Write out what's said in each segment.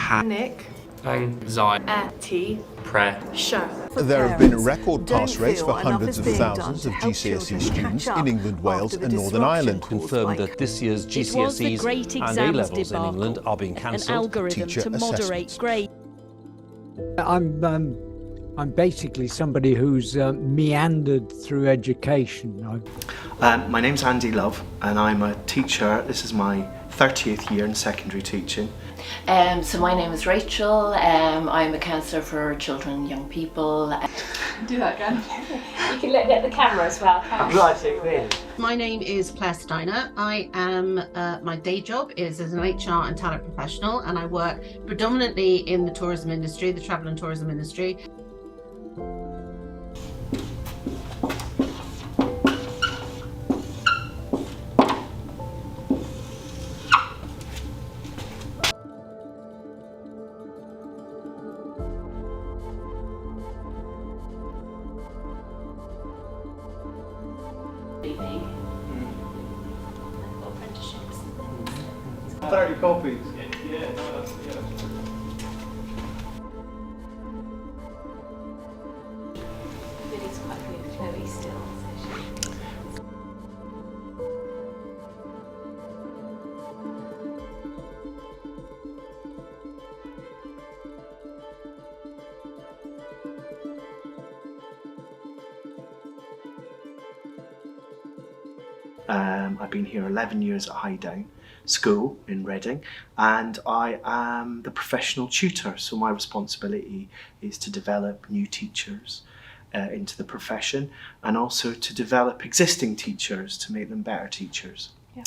panic, anxiety, pressure. There have been record pass rates for hundreds of thousands of GCSE students in England, Wales and Northern Ireland. Confirmed that this year's GCSEs and A-levels in England are being cancelled. An algorithm to moderate grade. I'm basically somebody who's meandered through education. My name's Andy Love and I'm a teacher. This is my 30th year in secondary teaching. So my name is Rachel. I'm a counsellor for children and young people. Do that again. You can look at the camera as well. My name is Claire Steiner. I am, my day job is as an HR and talent professional, and I work predominantly in the tourism industry, the travel and tourism industry. Apprenticeships. 30 copies. Lily's quite good with Chloe still, so I've been here 11 years at Highdown School in Reading, and I am the professional tutor, so my responsibility is to develop new teachers into the profession and also to develop existing teachers to make them better teachers. Yeah.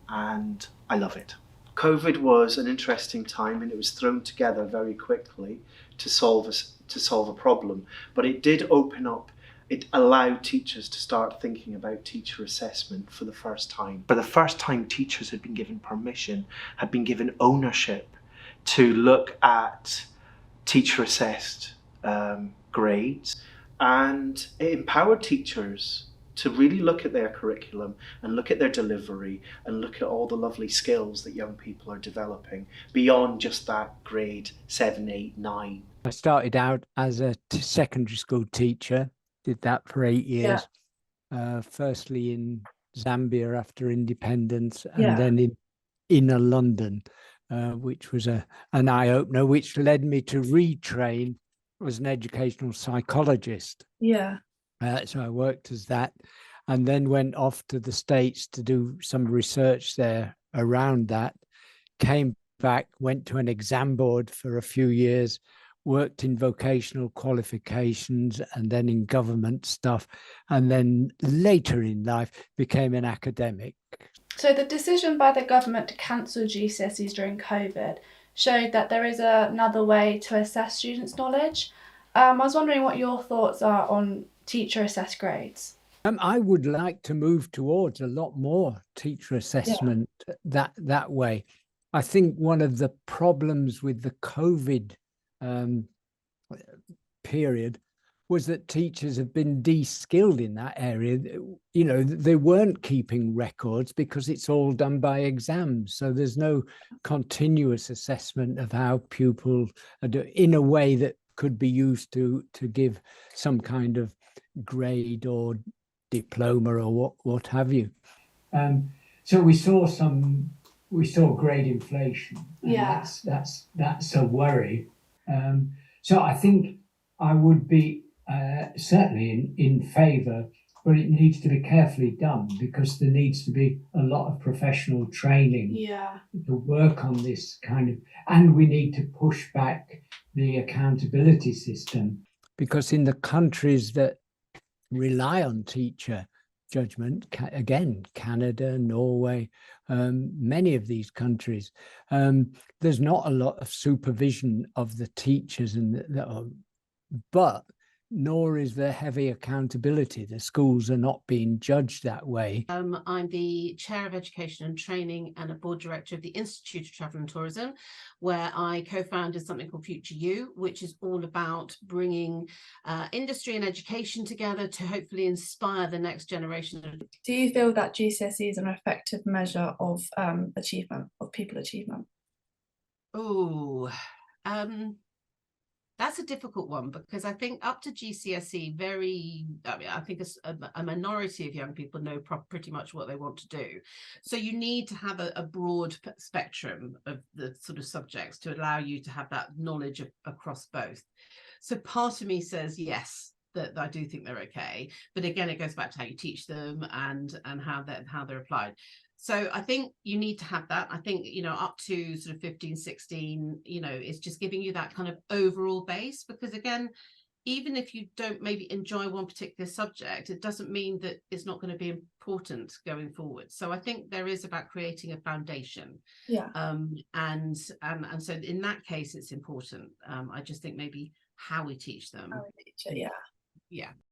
And I love it. COVID was an interesting time and it was thrown together very quickly to solve a problem, but it did open up. It allowed teachers to start thinking about teacher assessment for the first time. For the first time, teachers had been given permission, had been given ownership to look at teacher assessed grades, and it empowered teachers to really look at their curriculum and look at their delivery and look at all the lovely skills that young people are developing beyond just that grade 7, 8, 9. I started out as a secondary school teacher. Did that for 8 years, firstly in Zambia after independence, and then in inner London, which was an eye-opener, which led me to retrain as an educational psychologist. So I worked as that, and then went off to the States to do some research there around that, came back, went to an exam board for a few years, worked in vocational qualifications and then in government stuff, and then later in life became an academic. So the decision by the government to cancel GCSEs during COVID showed that there is another way to assess students' knowledge. I was wondering what your thoughts are on teacher assessed grades. I would like to move towards a lot more teacher assessment that way. I think one of the problems with the COVID period was that teachers have been de-skilled in that area. You know, they weren't keeping records because it's all done by exams. So there's no continuous assessment of how pupils are doing in a way that could be used to give some kind of grade or diploma or what have you. So we saw grade inflation. That's a worry. So I think I would be certainly in favour, but it needs to be carefully done because there needs to be a lot of professional training to work on this kind of, and we need to push back the accountability system, because in the countries that rely on teacher judgment, again, Canada, Norway, many of these countries, there's not a lot of supervision of the teachers, but nor is there heavy accountability. The schools are not being judged that way. I'm the Chair of Education and Training and a Board Director of the Institute of Travel and Tourism, where I co-founded something called Future You, which is all about bringing industry and education together to hopefully inspire the next generation. Do you feel that GCSE is an effective measure of achievement, of pupil achievement? Oh, that's a difficult one, because I think up to GCSE, I think a minority of young people know pretty much what they want to do. So you need to have a broad spectrum of the sort of subjects to allow you to have that knowledge across both. So part of me says yes, that I do think they're okay, but again, it goes back to how you teach them and how they're applied. So I think you need to have that. I think, up to sort of 15, 16, it's just giving you that kind of overall base, because again, even if you don't maybe enjoy one particular subject, it doesn't mean that it's not going to be important going forward. So I think there is about creating a foundation. Yeah. And so in that case, it's important. I just think maybe how we teach them. How we teach it, yeah. Yeah.